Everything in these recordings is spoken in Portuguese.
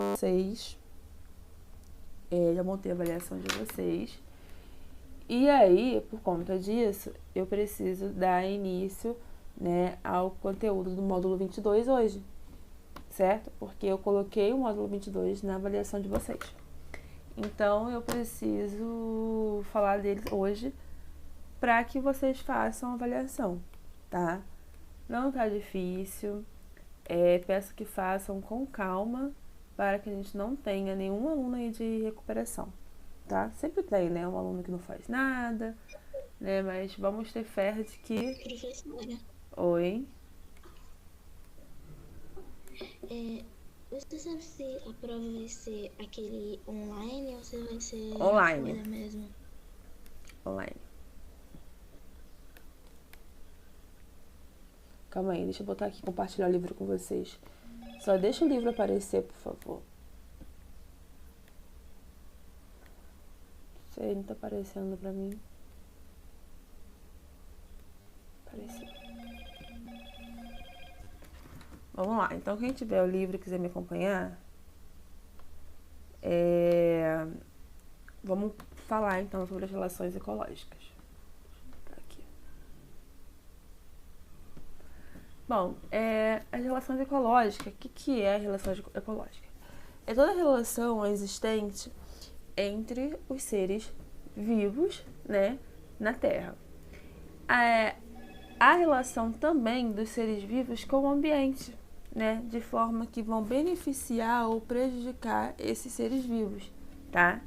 vocês. Já montei a avaliação de vocês. E aí, por conta disso, eu preciso dar início, né, ao conteúdo do módulo 22 hoje, certo? Porque eu coloquei o módulo 22 na avaliação de vocês. Então, eu preciso falar deles hoje para que vocês façam a avaliação, tá? Não tá difícil, peço que façam com calma para que a gente não tenha nenhum aluno aí de recuperação, tá? Sempre tem, né, um aluno que não faz nada, né, mas vamos ter fé de que... Professora, Oi? você sabe se a prova vai ser aquele online ou se vai ser na Online. folha mesmo? Online. Calma aí, deixa eu botar aqui, compartilhar o livro com vocês. Só deixa o livro aparecer, por favor. Sei, não tá aparecendo pra mim. Apareceu. Vamos lá, então quem tiver o livro e quiser me acompanhar, vamos falar então sobre as relações ecológicas. Aqui. Bom, as relações ecológicas, o que é a relação ecológica? É toda relação existente entre os seres vivos, né, na Terra. A relação também dos seres vivos com o ambiente, né, de forma que vão beneficiar ou prejudicar esses seres vivos, tá?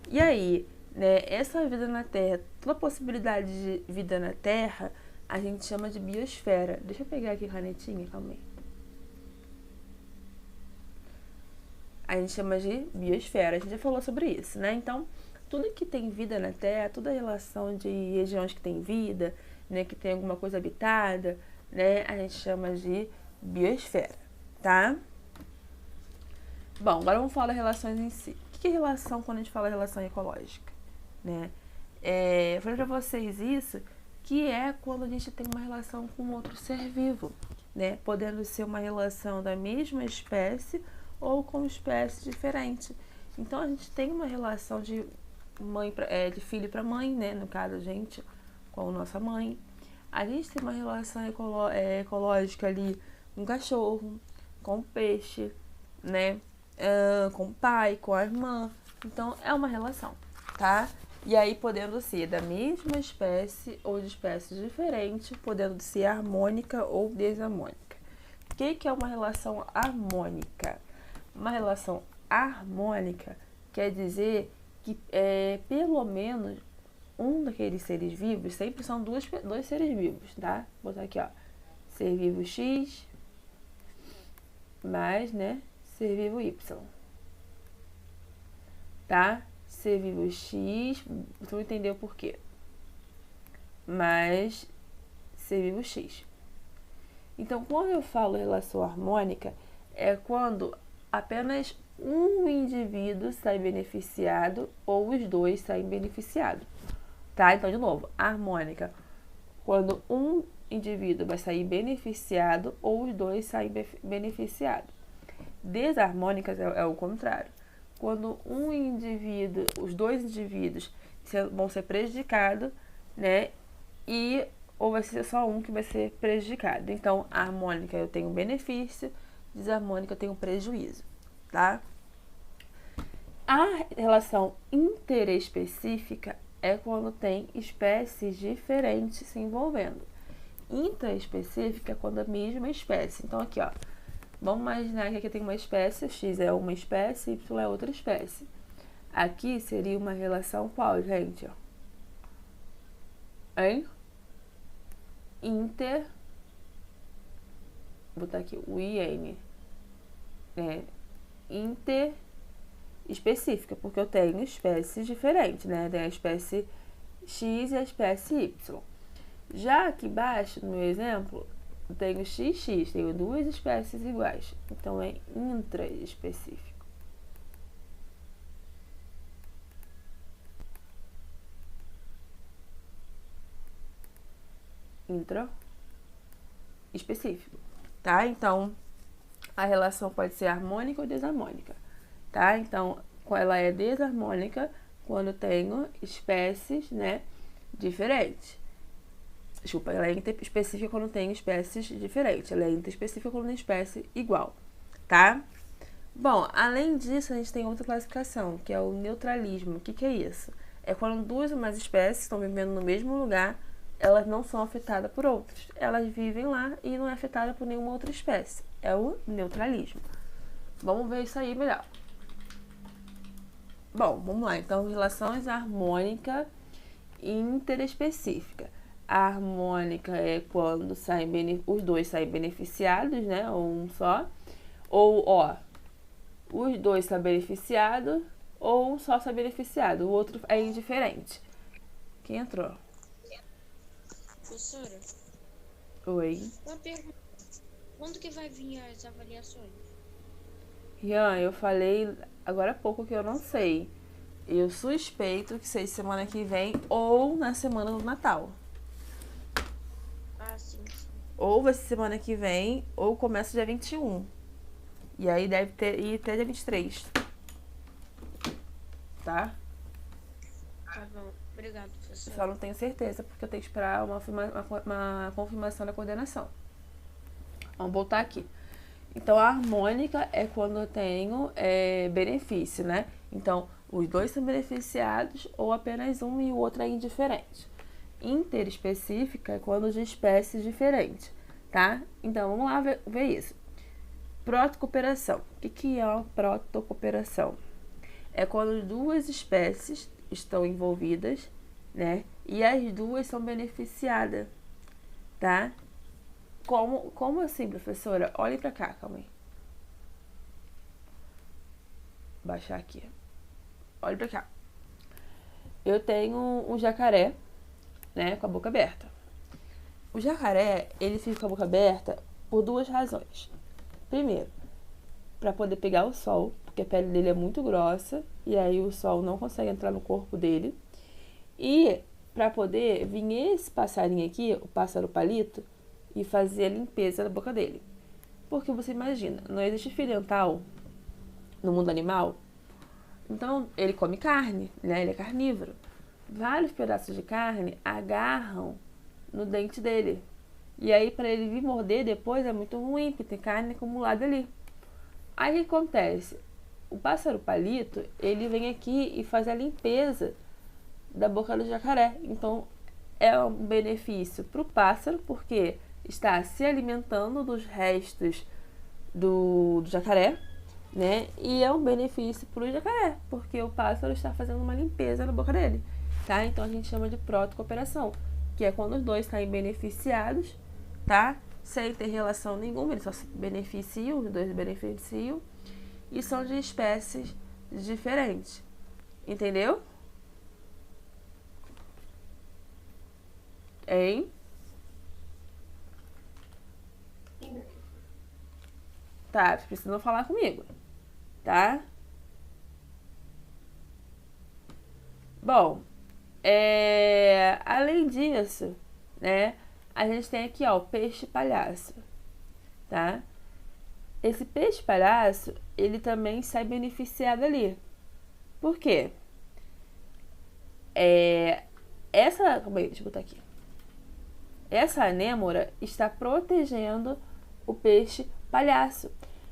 E aí, né, essa vida na Terra, toda possibilidade de vida na Terra, a gente chama de biosfera. Deixa eu pegar aqui a canetinha, calma aí. A gente chama de biosfera, a gente já falou sobre isso, né? Então, tudo que tem vida na Terra, toda a relação de regiões que tem vida, né, que tem alguma coisa habitada, né, a gente chama de biosfera, tá? Bom, agora vamos falar das relações em si. O que é relação quando a gente fala de relação ecológica, né? Eu falei pra vocês isso, que é quando a gente tem uma relação com outro ser vivo, né? Podendo ser uma relação da mesma espécie ou com espécie diferente. Então a gente tem uma relação de de filho para mãe, né? No caso a gente com a nossa mãe. A gente tem uma relação ecológica ali com o cachorro, com o peixe, né? Com o pai, com a irmã. Então é uma relação, tá? E aí podendo ser da mesma espécie ou de espécies diferentes, podendo ser harmônica ou desarmônica. O que é uma relação harmônica? Uma relação harmônica quer dizer que pelo menos um daqueles seres vivos, sempre são dois seres vivos, tá? Vou botar aqui, ó, ser vivo X mais, né, ser vivo Y, tá? Ser vivo X, você vai entender o porquê, mais ser vivo X. Então, quando eu falo relação harmônica, é quando apenas um indivíduo sai beneficiado ou os dois saem beneficiados, tá? Então, de novo, harmônica, quando um indivíduo vai sair beneficiado ou os dois saem beneficiados. Desarmônicas é o contrário. Quando um indivíduo, os dois indivíduos vão ser prejudicados, né? Ou vai ser só um que vai ser prejudicado. Então, a harmônica eu tenho benefício, desarmônica eu tenho prejuízo, tá? A relação interespecífica é quando tem espécies diferentes se envolvendo. Intraespecífica é quando a mesma espécie. Então, aqui, ó, vamos imaginar que aqui tem uma espécie, X é uma espécie, Y é outra espécie. Aqui seria uma relação qual, gente? Hein? Vou botar aqui o IN. Interespecífica, porque eu tenho espécies diferentes, né? Tem a espécie X e a espécie Y. Já aqui embaixo, no meu exemplo, eu tenho XX, tenho duas espécies iguais. Então, é intraespecífico. Intraespecífico, tá? Então, a relação pode ser harmônica ou desarmônica. tá? Então, ela é desarmônica quando tenho espécies, né, diferentes. Desculpa, ela é interespecífica quando tem espécies diferentes. Ela é interespecífica quando tem espécie igual, tá? Bom, além disso, a gente tem outra classificação, que é o neutralismo. O que é isso? É quando duas ou mais espécies estão vivendo no mesmo lugar, elas não são afetadas por outras. Elas vivem lá e não é afetada por nenhuma outra espécie. É o neutralismo. Vamos ver isso aí melhor. Bom, vamos lá. Então, relações harmônica e interespecífica. A harmônica é quando os dois saem beneficiados, né? Ou um só. Ou, os dois são beneficiados ou um só sai beneficiado. O outro é indiferente. Quem entrou? Professora, Oi. uma pergunta. Quando que vai vir as avaliações? Rian, eu falei agora há pouco que eu não sei. Eu suspeito que seja semana que vem ou na semana do Natal. Ah, sim. Ou vai ser semana que vem, ou começa dia 21. E aí deve ir até dia 23. Tá? Tá bom. Obrigado, professora. Só não tenho certeza, porque eu tenho que esperar uma confirmação da coordenação. Vamos voltar aqui. Então, a harmônica é quando eu tenho benefício, né? Então, os dois são beneficiados ou apenas um e o outro é indiferente. Interespecífica é quando de espécies diferentes, tá? Então, vamos lá ver isso. Protocooperação. O que é uma protocooperação? É quando duas espécies estão envolvidas, né? E as duas são beneficiadas, tá? Como assim, professora? Olhe pra cá, calma aí. Baixar aqui. Olhe pra cá. Eu tenho um jacaré, né, com a boca aberta. O jacaré, ele fica com a boca aberta por duas razões. Primeiro, para poder pegar o sol, porque a pele dele é muito grossa e aí o sol não consegue entrar no corpo dele. E para poder vir esse passarinho aqui, o pássaro palito, e fazer a limpeza da boca dele. Porque você imagina, não existe fio dental no mundo animal, então ele come carne, né? Ele é carnívoro. Vários pedaços de carne agarram no dente dele. E aí, para ele vir morder depois é muito ruim, porque tem carne acumulada ali. Aí o que acontece? O pássaro palito, ele vem aqui e faz a limpeza da boca do jacaré. Então, é um benefício para o pássaro, porque está se alimentando dos restos do jacaré, né? E é um benefício para o jacaré, porque o pássaro está fazendo uma limpeza na boca dele, tá? Então, a gente chama de protocooperação, que é quando os dois saem beneficiados, tá? Sem ter relação nenhuma, eles só se beneficiam, os dois se beneficiam, e são de espécies diferentes. Entendeu? Hein? Tá, vocês precisam falar comigo, tá? Bom, além disso, né, a gente tem aqui, ó, o peixe palhaço, tá? Esse peixe palhaço, ele também sai beneficiado ali. Por quê? Calma aí, deixa eu botar aqui. Essa anêmora está protegendo o peixe palhaço.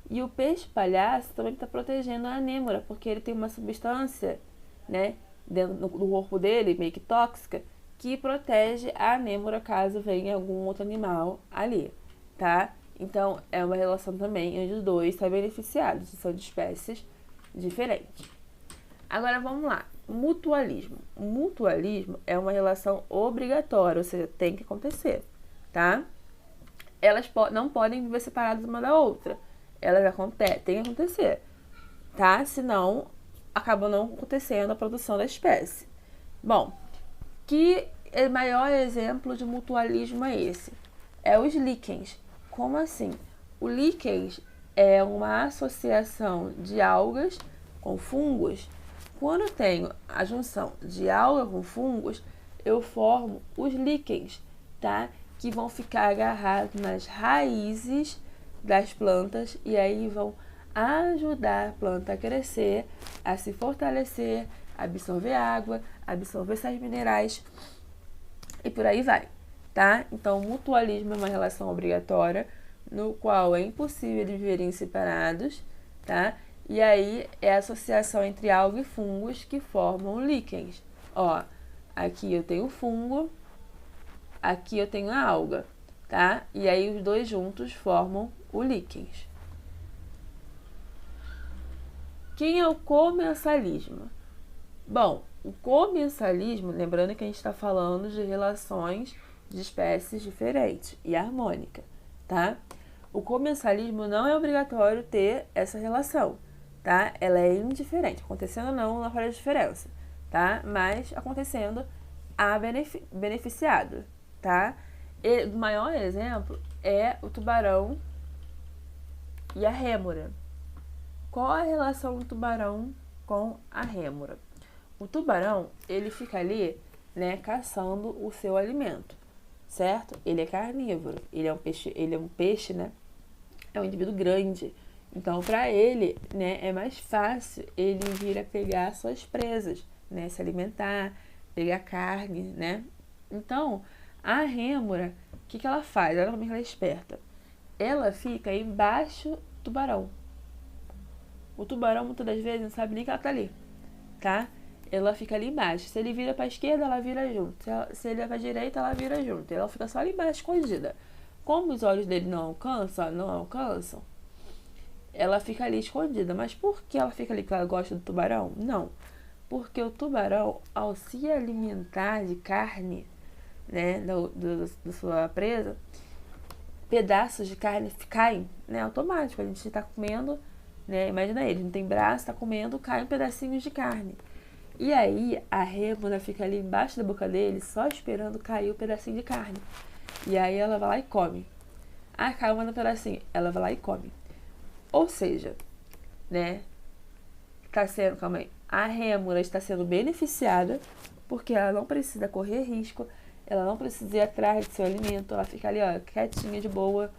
E o peixe palhaço também está protegendo a anêmora, porque ele tem uma substância, né, dentro do corpo dele, meio que tóxica, que protege a anêmora caso venha algum outro animal ali, tá? Então, é uma relação também onde os dois são beneficiados, são de espécies diferentes. Agora, vamos lá. Mutualismo. Mutualismo é uma relação obrigatória, ou seja, tem que acontecer, tá? Elas não podem viver separadas uma da outra. Elas têm que acontecer, tá? Senão, acaba não acontecendo a produção da espécie. Bom, que maior exemplo de mutualismo é esse? É os líquens. Como assim? O líquens é uma associação de algas com fungos. Quando eu tenho a junção de alga com fungos, eu formo os líquens, tá? Que vão ficar agarrados nas raízes das plantas e aí vão a ajudar a planta a crescer, a se fortalecer, absorver água, absorver sais minerais e por aí vai, tá? Então, o mutualismo é uma relação obrigatória no qual é impossível eles viverem separados, tá? E aí é a associação entre alga e fungos que formam líquens. Ó, aqui eu tenho fungo, aqui eu tenho a alga, tá? E aí os dois juntos formam o líquens. Quem é o comensalismo? Bom, o comensalismo, lembrando que a gente está falando de relações de espécies diferentes e harmônica, tá? O comensalismo não é obrigatório ter essa relação, tá? Ela é indiferente, acontecendo ou não faz diferença, tá? Mas acontecendo a beneficiado, tá? E o maior exemplo é o tubarão e a rêmora. Qual a relação do tubarão com a rêmora? O tubarão, ele fica ali, né, caçando o seu alimento, certo? Ele é carnívoro, ele é um peixe, né? É um indivíduo grande. Então, para ele, né, é mais fácil ele vir a pegar suas presas, né, se alimentar, pegar carne, né? Então, a rêmora, o que ela faz? Olha como ela é esperta. Ela fica embaixo do tubarão. O tubarão, muitas das vezes, não sabe nem que ela tá ali, tá? Ela fica ali embaixo. Se ele vira pra esquerda, ela vira junto. Se ele vai pra direita, ela vira junto. Ela fica só ali embaixo, escondida. Como os olhos dele não alcançam, ela fica ali escondida. Mas por que ela fica ali? Porque ela gosta do tubarão? Não. Porque o tubarão, ao se alimentar de carne, né, da sua presa, pedaços de carne caem, né, automático. A gente tá comendo, né, imagina ele, não tem braço, tá comendo, caem pedacinhos de carne. E aí a rêmora fica ali embaixo da boca dele, só esperando cair o pedacinho de carne. E aí ela vai lá e come. Ah, caiu um pedacinho, ela vai lá e come. Ou seja, né, a rêmora está sendo beneficiada porque ela não precisa correr risco, ela não precisa ir atrás do seu alimento, ela fica ali, ó, quietinha, de boa,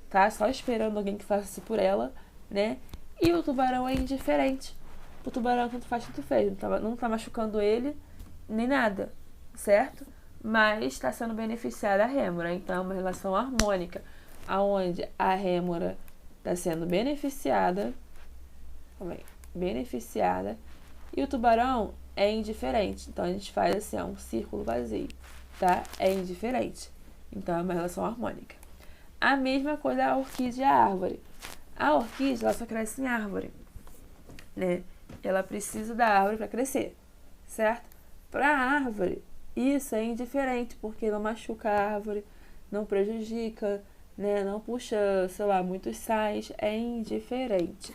tá? Só esperando alguém que faça isso por ela, né? E o tubarão é indiferente. O tubarão tanto faz, tanto fez. Não tá machucando ele, nem nada, certo? Mas está sendo beneficiada a rêmora. Então, é uma relação harmônica, onde a rêmora está sendo beneficiada e o tubarão é indiferente. Então, a gente faz assim, um círculo vazio, tá? É indiferente. Então, é uma relação harmônica. A mesma coisa a orquídea e a árvore. A orquídea, ela só cresce em árvore, né? Ela precisa da árvore para crescer, certo? Para a árvore, isso é indiferente, porque não machuca a árvore, não prejudica, né? Não puxa, sei lá, muitos sais, é indiferente.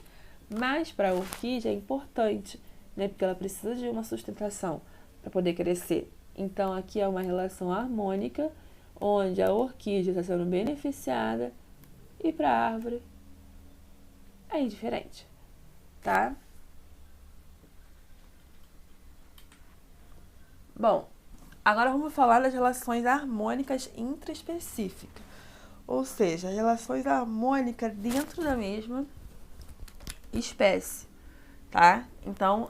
Mas para a orquídea é importante, né? Porque ela precisa de uma sustentação para poder crescer. Então, aqui é uma relação harmônica, onde a orquídea está sendo beneficiada e para a árvore é indiferente, tá? Bom, agora vamos falar das relações harmônicas intraespecíficas, ou seja, relações harmônicas dentro da mesma espécie, tá? Então,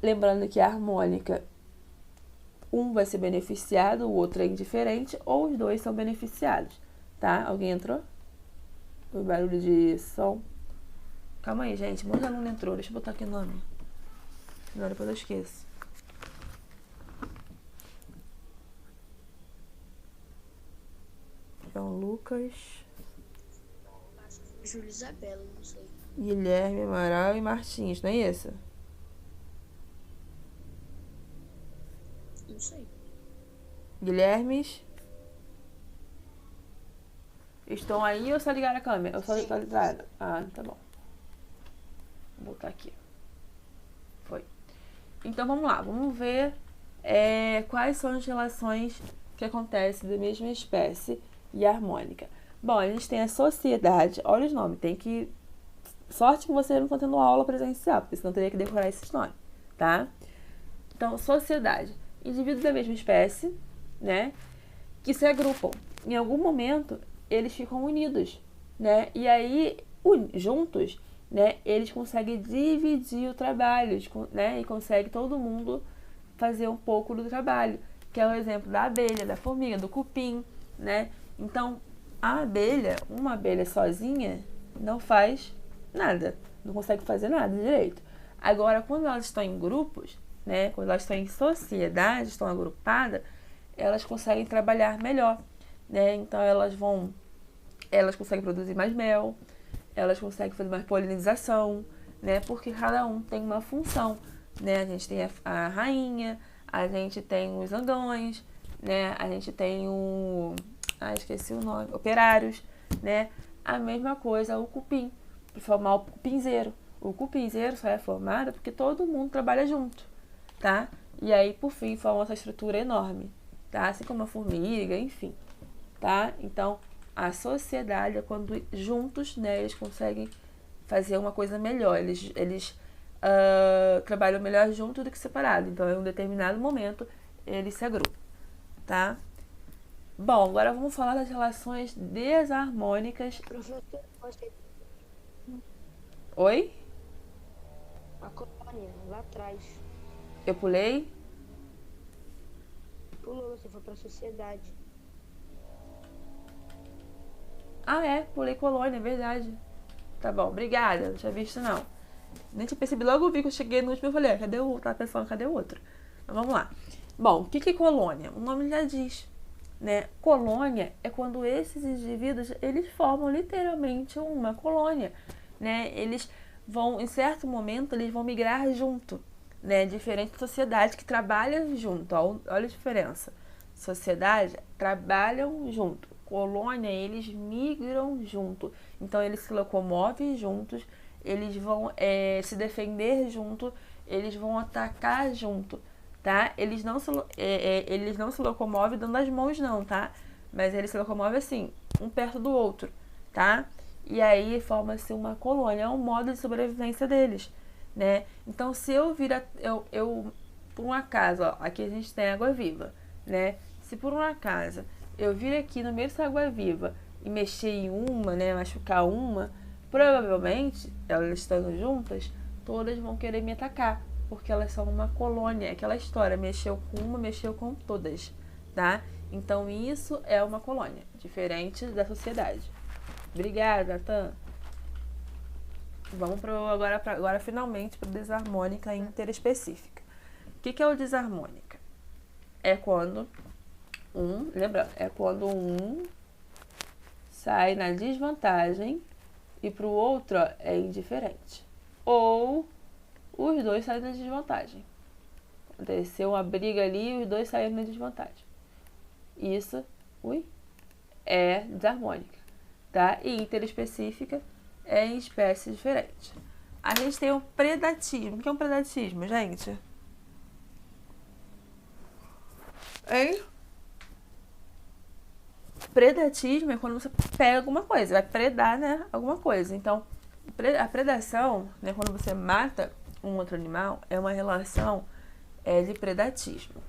lembrando que a harmônica, um vai ser beneficiado, o outro é indiferente, ou os dois são beneficiados, tá? Alguém entrou? Foi barulho de som. Calma aí, gente. Um monte de aluno entrou. Deixa eu botar aqui o nome. Senão depois eu esqueço. João Lucas. Júlia Isabela, não sei. Guilherme, Amaral e Martins, não é isso? Não sei. Guilhermes. Estão aí ou só ligaram a câmera? Ou só ligaram? Ah, tá bom. Vou botar aqui. Foi. Então vamos lá. Vamos ver quais são as relações que acontecem da mesma espécie e harmônica. Bom, a gente tem a sociedade. Olha os nomes. Tem que... Sorte que você não está tendo aula presencial, porque senão teria que decorar esses nomes, tá? Então, sociedade. Indivíduos da mesma espécie, né? Que se agrupam. Em algum momento, eles ficam unidos, né? E aí, juntos, né, eles conseguem dividir o trabalho, né? E consegue todo mundo fazer um pouco do trabalho, que é o exemplo da abelha, da formiga, do cupim, né? Então, uma abelha sozinha, não faz nada, não consegue fazer nada direito. Agora, quando elas estão em grupos, né, quando elas estão em sociedade, estão agrupadas, elas conseguem trabalhar melhor, né? Então, elas conseguem produzir mais mel, elas conseguem fazer mais polinização, né? Porque cada um tem uma função, né? A gente tem a rainha, a gente tem os zangões, né? A gente tem esqueci o nome, operários, né? A mesma coisa o cupim, para formar o cupinzeiro. O cupinzeiro só é formado porque todo mundo trabalha junto, tá? E aí, por fim, forma essa estrutura enorme, tá? Assim como a formiga, enfim, tá? Então, a sociedade é quando juntos, né, eles conseguem fazer uma coisa melhor. Eles trabalham melhor junto do que separado. Então, em um determinado momento, eles se agrupam, tá? Bom, agora vamos falar das relações desarmônicas. Professor, você... Oi? A colônia, lá atrás. Eu pulei? Pulou, você foi pra sociedade. Ah, pulei colônia, é verdade. Tá bom, obrigada, não tinha visto não. Nem tinha percebido, logo vi que eu cheguei no último e falei, cadê o outro? Tava pensando, cadê o outro? Mas vamos lá. Bom, o que é colônia? O nome já diz, né? Colônia é quando esses indivíduos, eles formam literalmente uma colônia, né? Eles vão, em certo momento, eles vão migrar junto, né? Diferente da sociedade que trabalha junto, olha a diferença. Sociedade, trabalham junto. Colônia, eles migram junto. Então, eles se locomovem juntos, eles vão se defender junto, eles vão atacar junto, tá? Eles não se locomovem dando as mãos, não, tá? Mas eles se locomovem assim, um perto do outro, tá? E aí forma-se uma colônia, é um modo de sobrevivência deles, né? Então, se eu por um acaso, ó, aqui a gente tem água viva, né? Se por um acaso eu vir aqui no meio dessa água viva e mexer em uma, né, machucar uma, provavelmente, elas estando juntas, todas vão querer me atacar, porque elas são uma colônia, aquela história, mexeu com uma, mexeu com todas, tá? Então isso é uma colônia, diferente da sociedade. Obrigada, Natan. Vamos agora finalmente para desarmônica interespecífica. O que é o desarmônica? É quando lembrando, é quando um sai na desvantagem e para o outro é indiferente. Ou os dois saem na desvantagem. Aconteceu uma briga ali e os dois saíram na desvantagem. Isso, é desarmônica, tá? E interespecífica é em espécie diferente. A gente tem o predatismo. O que é um predatismo, gente? Hein? Predatismo é quando você pega alguma coisa, vai predar, né, alguma coisa. Então, a predação, né, quando você mata um outro animal, é uma relação de predatismo.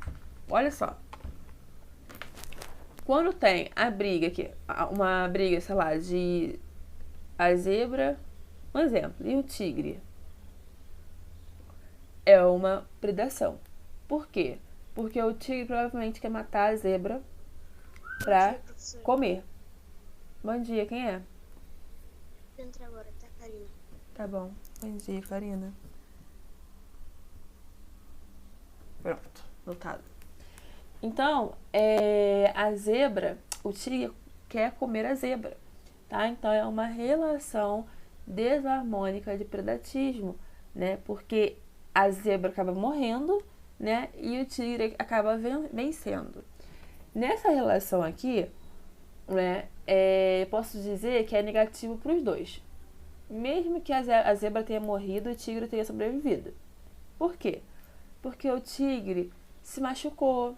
Olha só. Quando tem a briga aqui, uma briga, sei lá, de a zebra, um exemplo, e o tigre, é uma predação. Por quê? Porque o tigre provavelmente quer matar a zebra pra comer. Bom dia, quem é? Entra agora, tá, Karina? Tá bom. Bom dia, Karina. Pronto, notado. Então, a zebra, o tigre quer comer a zebra, tá? Então, é uma relação desarmônica de predatismo, né? Porque a zebra acaba morrendo, né? E o tigre acaba vencendo. Nessa relação aqui, né, posso dizer que é negativo para os dois. Mesmo que a zebra tenha morrido, o tigre tenha sobrevivido. Por quê? Porque o tigre se machucou,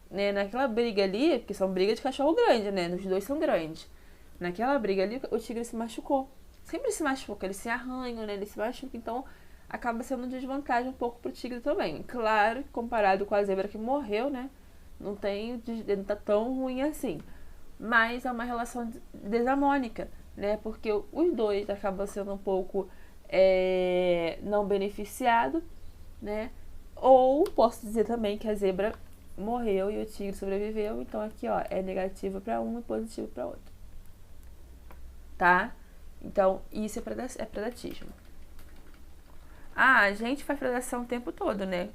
né? Naquela briga ali, porque são brigas de cachorro grande, né? Os dois são grandes. Naquela briga ali, o tigre se machucou. Sempre se machuca, eles se arranham, né? Ele se machuca, então acaba sendo desvantagem um pouco pro tigre também. Claro que comparado com a zebra que morreu, né? Não tá tão ruim assim. Mas é uma relação desarmônica, né? Porque os dois acabam sendo um pouco não beneficiado, né? Ou posso dizer também que a zebra morreu e o tigre sobreviveu, então aqui, ó, é negativo para um e positivo para outro, tá? Então, isso é predatismo. A gente faz predação o tempo todo, né?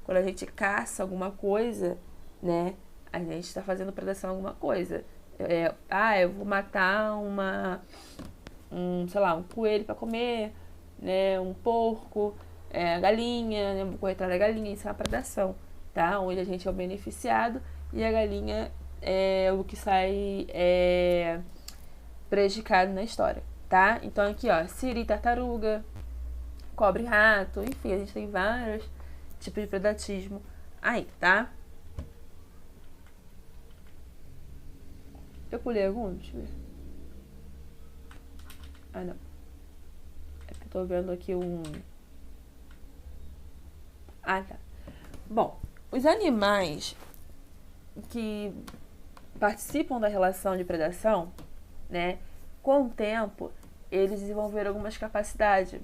Quando a gente caça alguma coisa, né? A gente está fazendo predação em alguma coisa. Eu vou matar sei lá, um coelho para comer, né? Um porco, galinha, né? Vou correr atrás da galinha, isso é uma predação, tá? Onde a gente é o beneficiado e a galinha é o que sai prejudicado na história, tá? Então aqui, ó, siri, tartaruga, cobre, rato, enfim, a gente tem vários tipos de predatismo aí, tá? Eu pulei algum? Deixa eu ver. Ah, não. É que eu tô vendo aqui um... Ah, tá. Bom, os animais que participam da relação de predação, né, com o tempo, eles desenvolveram algumas capacidades,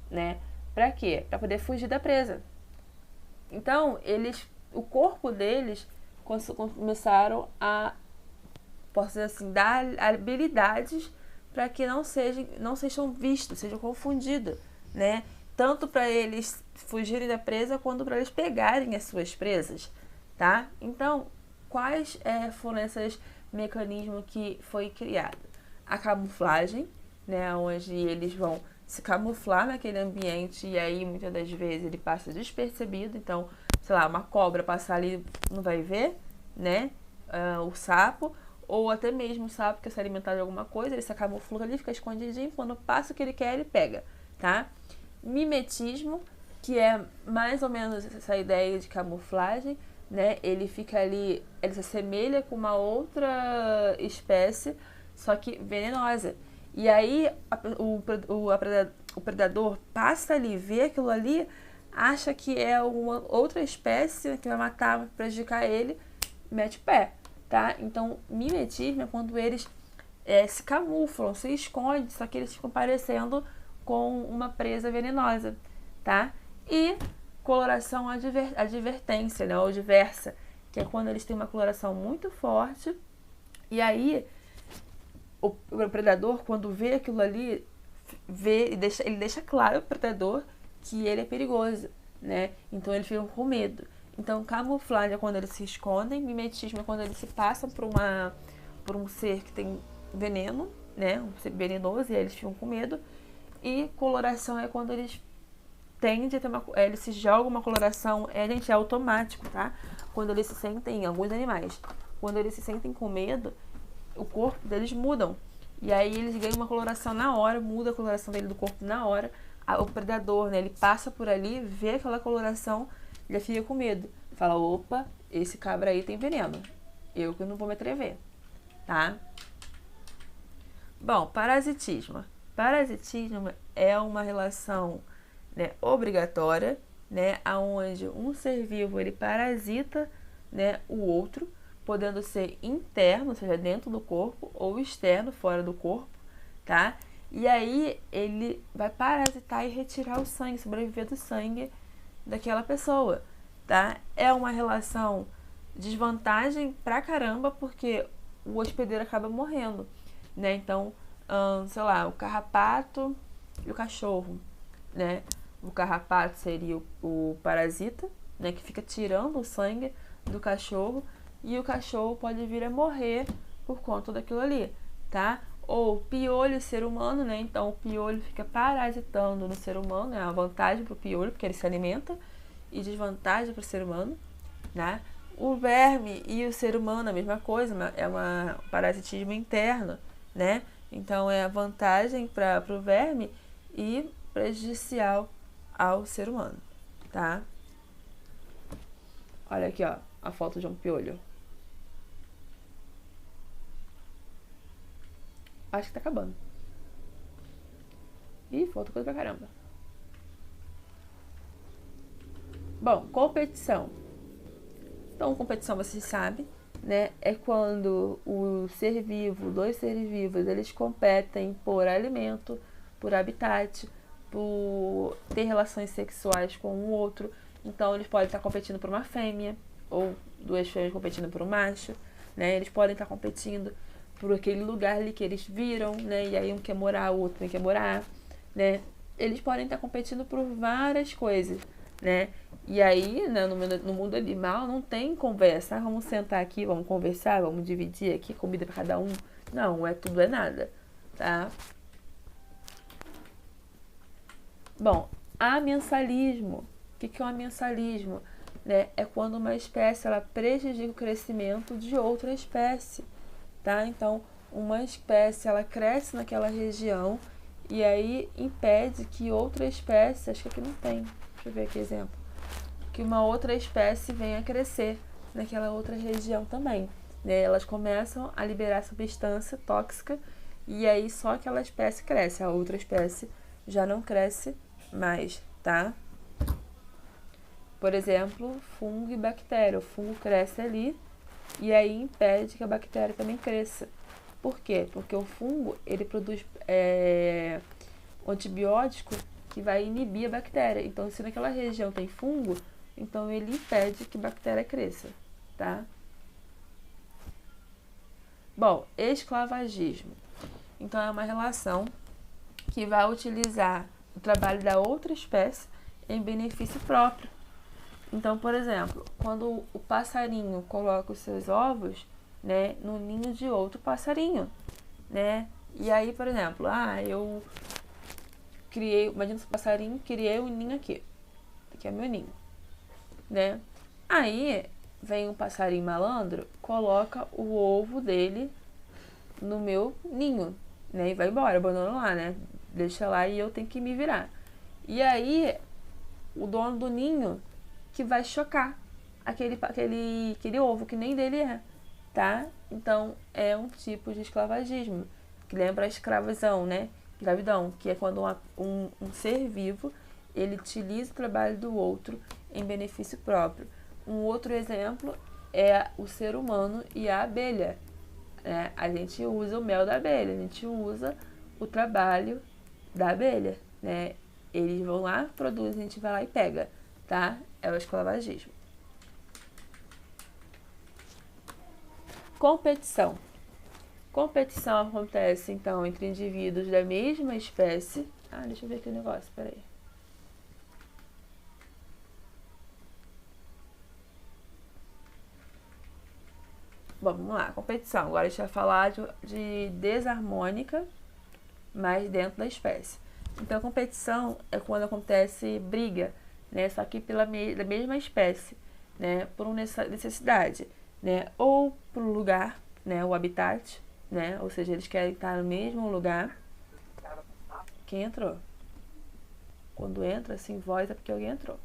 né? Pra quê? Pra poder fugir da presa. Então, o corpo deles começaram a, posso dizer assim, dar habilidades para que não sejam vistos, sejam confundidos, né? Tanto para eles fugirem da presa, quanto para eles pegarem as suas presas, tá? Então, quais foram esses mecanismos que foi criado? A camuflagem, né? Onde eles vão se camuflar naquele ambiente e aí muitas das vezes ele passa despercebido. Então, sei lá, uma cobra passar ali não vai ver, né? O sapo, ou até mesmo o sapo que quer se alimentar de alguma coisa, ele se camufla ali, fica escondidinho, quando passa o que ele quer, ele pega, tá? Mimetismo, que é mais ou menos essa ideia de camuflagem, né? Ele fica ali, ele se assemelha com uma outra espécie, só que venenosa. E aí o predador passa ali, vê aquilo ali, acha que é uma outra espécie que vai matar, vai prejudicar ele, mete o pé, tá? Então, mimetismo é quando eles se camuflam, se escondem, só que eles ficam parecendo com uma presa venenosa, tá? E coloração advertência, né? Ou diversa, que é quando eles têm uma coloração muito forte, e aí o predador, quando vê aquilo ali, ele deixa claro pro predador que ele é perigoso, né? Então eles ficam com medo. Então, camuflagem é quando eles se escondem, mimetismo é quando eles se passam por um ser que tem veneno, né? Um ser venenoso, e aí eles ficam com medo. E coloração é quando eles tendem a ter eles se jogam uma coloração, gente, é automático, tá? Quando eles se sentem, alguns animais, quando eles se sentem com medo, o corpo deles mudam. E aí eles ganham uma coloração na hora, muda a coloração dele do corpo na hora. O predador, né, ele passa por ali, vê aquela coloração, ele fica com medo. Fala, opa, esse cabra aí tem veneno. Eu que não vou me atrever, tá? Bom, parasitismo. Parasitismo é uma relação, né, obrigatória, né, onde um ser vivo ele parasita, né, o outro, podendo ser interno, ou seja, dentro do corpo, ou externo, fora do corpo, tá? E aí ele vai parasitar e retirar o sangue, sobreviver do sangue daquela pessoa, tá? É uma relação desvantagem pra caramba, porque o hospedeiro acaba morrendo, né? Então, sei lá, o carrapato e o cachorro, né? O carrapato seria o parasita, né? Que fica tirando o sangue do cachorro, e o cachorro pode vir a morrer por conta daquilo ali, tá? Ou piolho, ser humano, né? Então o piolho fica parasitando no ser humano, é uma vantagem pro piolho, porque ele se alimenta, e desvantagem pro ser humano, né? O verme e o ser humano, a mesma coisa, é um parasitismo interno, né? Então é a vantagem para o verme e prejudicial ao ser humano, tá? Olha aqui, ó, a foto de um piolho. Acho que tá acabando. Ih, falta coisa pra caramba. Bom, competição. Então, competição, você sabe, né, é quando o ser vivo, dois seres vivos, eles competem por alimento, por habitat, por ter relações sexuais com o outro. Então, eles podem estar competindo por uma fêmea, ou duas fêmeas competindo por um macho, né? Eles podem estar competindo por aquele lugar ali que eles viram, né? E aí um quer morar, o outro não quer morar, né? Eles podem estar competindo por várias coisas, né? E aí, né, no mundo animal, não tem conversa. Ah, vamos sentar aqui, vamos conversar, vamos dividir aqui comida para cada um. Não, é tudo é nada, tá? Bom, amensalismo. O que é o amensalismo? Né? É quando uma espécie ela prejudica o crescimento de outra espécie, tá? Então, uma espécie ela cresce naquela região e aí impede que outra espécie, acho que aqui não tem, deixa eu ver aqui exemplo, que uma outra espécie venha a crescer naquela outra região também. Né? Elas começam a liberar substância tóxica e aí só aquela espécie cresce, a outra espécie já não cresce mais, tá? Por exemplo, fungo e bactéria. O fungo cresce ali e aí impede que a bactéria também cresça. Por quê? Porque o fungo ele produz um antibiótico que vai inibir a bactéria. Então, se naquela região tem fungo, então ele impede que a bactéria cresça, tá? Bom, esclavagismo. Então, é uma relação que vai utilizar o trabalho da outra espécie em benefício próprio. Então, por exemplo, quando o passarinho coloca os seus ovos, né, no ninho de outro passarinho, né? E aí, por exemplo, eu criei, imagina esse passarinho, criei um ninho aqui. Aqui é meu ninho, né? Aí vem um passarinho malandro, coloca o ovo dele no meu ninho, né? E vai embora, abandona lá, né? Deixa lá e eu tenho que me virar. E aí, o dono do ninho que vai chocar aquele ovo que nem dele é, tá? Então, é um tipo de esclavagismo, que lembra a escravidão, né? Escravidão, que é quando um ser vivo, ele utiliza o trabalho do outro em benefício próprio. Um outro exemplo é o ser humano e a abelha, né? A gente usa o mel da abelha, a gente usa o trabalho da abelha, né? Eles vão lá, produzem, a gente vai lá e pega, tá? É o esclavagismo. Competição. Competição acontece, então, entre indivíduos da mesma espécie. Deixa eu ver aqui o negócio, peraí. Bom, vamos lá, competição. Agora a gente vai falar de desarmônica, mas dentro da espécie. Então, competição é quando acontece briga, né? Só que da mesma espécie, né? Por uma necessidade, né? Ou por lugar, né? O habitat, né? Ou seja, eles querem estar no mesmo lugar. Quem entrou? Quando entra, assim, voz é porque alguém entrou.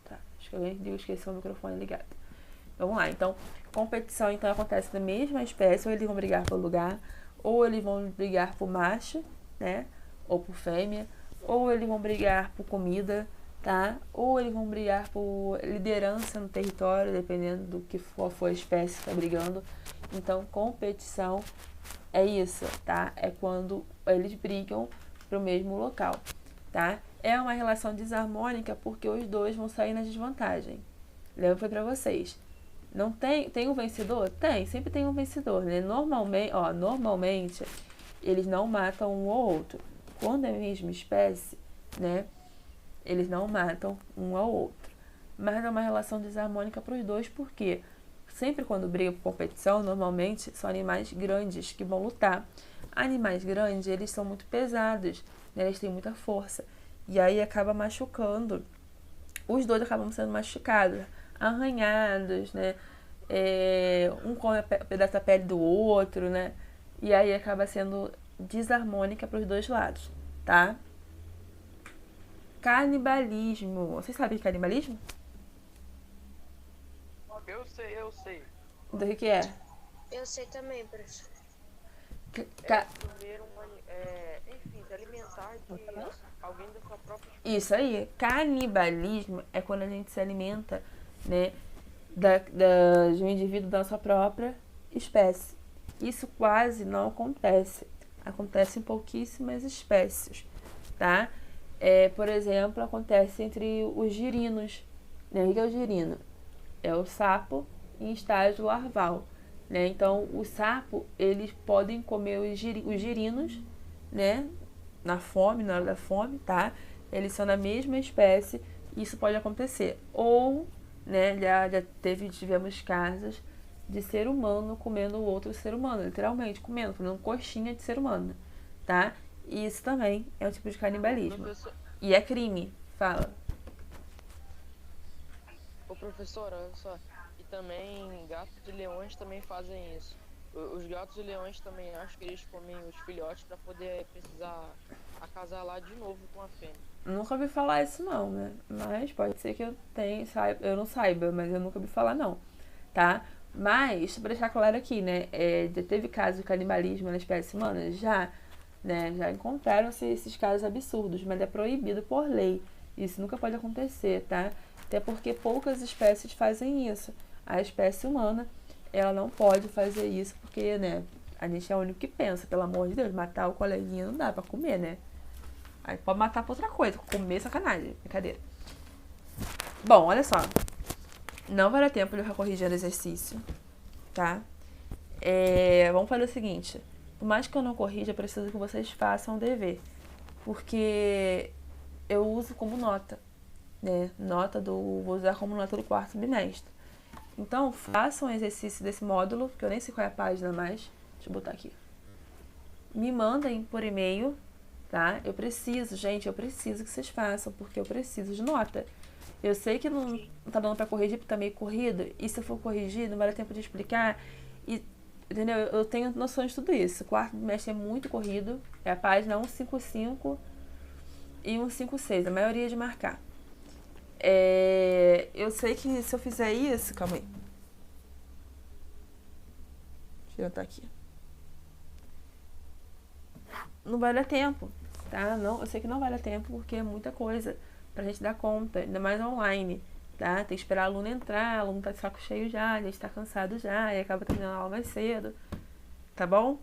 Tá, acho que alguém esqueceu o microfone ligado. Vamos lá, então, competição então acontece na mesma espécie, ou eles vão brigar por lugar, ou eles vão brigar por macho, né? Ou por fêmea, ou eles vão brigar por comida, tá? Ou eles vão brigar por liderança no território, dependendo do que for a espécie que está brigando. Então, competição é isso, tá? É quando eles brigam pro mesmo local, tá? É uma relação desarmônica porque os dois vão sair na desvantagem. Lembra foi pra vocês. Não tem um vencedor? Tem, sempre tem um vencedor, né? Normalmente eles não matam um ou outro. Quando é a mesma espécie, né? Eles não matam um ao outro. Mas é uma relação desarmônica para os dois, porque sempre quando brigam por competição, normalmente são animais grandes que vão lutar. Animais grandes, eles são muito pesados, né? Eles têm muita força. E aí acaba machucando. Os dois acabam sendo machucados, arranhados, né? Um come um pedaço da pele do outro, né? E aí acaba sendo desarmônica para os dois lados, tá? Canibalismo. Vocês sabem o que é canibalismo? Eu sei. Do que é? Eu sei também, professor. Comer enfim, se alimentar de alguém da sua própria espécie. Isso aí. Canibalismo é quando a gente se alimenta, né? de um indivíduo da sua própria espécie. Isso quase não acontece. Acontece em pouquíssimas espécies, tá? Por exemplo, acontece entre os girinos. Né? O que é o girino? É o sapo em estágio larval. Né? Então, o sapo, eles podem comer os girinos, né? Na hora da fome, tá? Eles são da mesma espécie, isso pode acontecer. Ou, né, tivemos casos de ser humano comendo outro ser humano, literalmente comendo, fazendo coxinha de ser humano, tá? E isso também é um tipo de canibalismo. Professor, E é crime, fala. ô professor, olha só. E também gatos e leões também fazem isso. Os gatos e leões também acho que eles comem os filhotes para poder precisar acasalar de novo com a fêmea. Nunca ouvi falar isso não, né? Mas pode ser que eu não saiba, mas eu nunca ouvi falar não, tá? Mas, pra deixar claro aqui, né? Já teve caso de canibalismo na espécie humana? Já, né? Já encontraram-se esses casos absurdos, mas é proibido por lei. Isso nunca pode acontecer, tá? Até porque poucas espécies fazem isso. A espécie humana, ela não pode fazer isso porque, né? A gente é o único que pensa, pelo amor de Deus, matar o coleguinha não dá pra comer, né? Aí pode matar pra outra coisa, comer sacanagem, brincadeira. Bom, olha só. Não vai dar tempo de eu ficar corrigindo exercício, tá? Vamos fazer o seguinte. Por mais que eu não corrija, eu preciso que vocês façam o dever. Porque eu uso como nota, né? Vou usar como nota do quarto bimestre. Então, façam o exercício desse módulo, que eu nem sei qual é a página mais. Deixa eu botar aqui. Me mandem por e-mail, tá? Eu preciso que vocês façam, porque eu preciso de nota. Eu sei que não tá dando pra corrigir, porque tá meio corrido, e se eu for corrigir, não vai dar tempo de explicar, entendeu? Eu tenho noção de tudo isso. O quarto bimestre é muito corrido, é a página 155 e 156, a maioria é de marcar. Eu sei que se eu fizer isso, calma aí. Deixa eu botar aqui. Não vai dar tempo, tá? Não, eu sei que não vai dar tempo porque é muita coisa pra gente dar conta, ainda mais online, tá? Tem que esperar o aluno entrar, o aluno tá de saco cheio já, a gente tá cansado já, e acaba terminando a aula mais cedo, tá bom?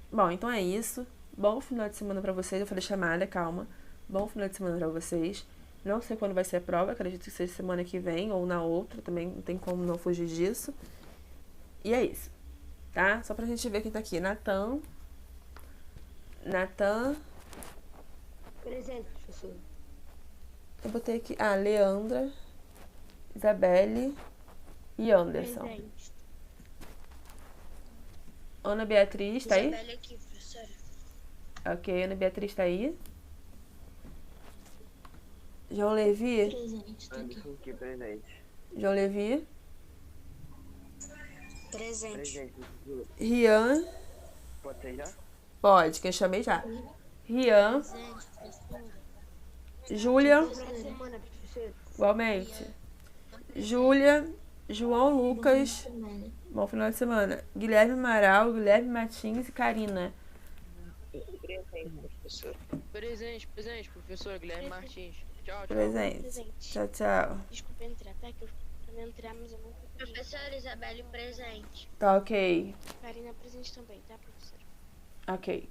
Bom, então é isso. Bom final de semana pra vocês, eu falei chamada, calma. Bom final de semana pra vocês. Não sei quando vai ser a prova, acredito que seja semana que vem ou na outra, também não tem como não fugir disso. E é isso, tá? Só pra gente ver quem tá aqui. Natan. Presente, professor. Eu botei aqui. Leandra, Isabelle e Anderson. Presente. Ana Beatriz, tá aí? Isabelle aqui, professora. Ok, Ana Beatriz tá aí. João Levi? Presente, tá aqui. Anderson aqui, presente. João Levi. Presente. Presente, professor. Rian. Pode ser já? Pode, que eu chamei já. Rian. Presente, professora. Júlia. Boa semana, professor. Igualmente. Júlia. João Lucas. Semana. Bom final de semana. Guilherme Amaral, Guilherme Martins e Karina. Presente, professor. Presente, professor Guilherme Martins. Tchau, tchau. Presente. Presente. Tchau, tchau. Desculpa entrar, tá? Que eu pra entrar, mas eu não consegui. Professora Isabelle, presente. Tá ok. Karina, presente também, tá, professora? Ok.